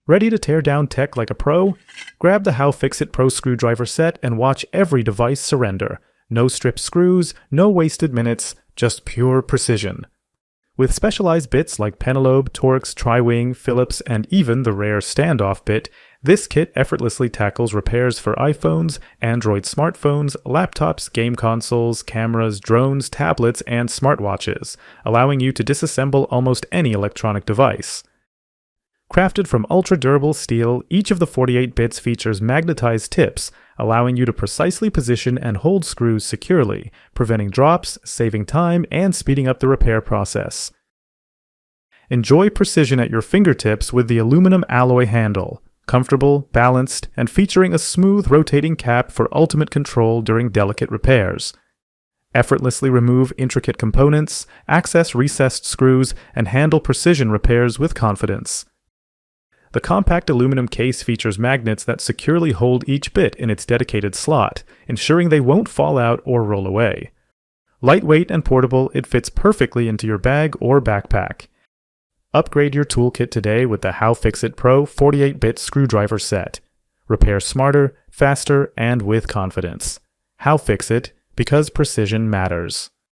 Ready to tear down tech like a pro? Grab the HowFixit Pro screwdriver set and watch every device surrender. No stripped screws, no wasted minutes, just pure precision. With specialized bits like Pentalobe, Torx, Tri-Wing, Phillips, and even the rare Standoff bit, this kit effortlessly tackles repairs for iPhones, Android smartphones, laptops, game consoles, cameras, drones, tablets, and smartwatches, allowing you to disassemble almost any electronic device. Crafted from ultra-durable steel, each of the 48 bits features magnetized tips, allowing you to precisely position and hold screws securely, preventing drops, saving time, and speeding up the repair process. Enjoy precision at your fingertips with the aluminum alloy handle, comfortable, balanced, and featuring a smooth rotating cap for ultimate control during delicate repairs. Effortlessly remove intricate components, access recessed screws, and handle precision repairs with confidence. The compact aluminum case features magnets that securely hold each bit in its dedicated slot, ensuring they won't fall out or roll away. Lightweight and portable, it fits perfectly into your bag or backpack. Upgrade your toolkit today with the HowFixit Pro 48-bit screwdriver set. Repair smarter, faster, and with confidence. HowFixit, because precision matters.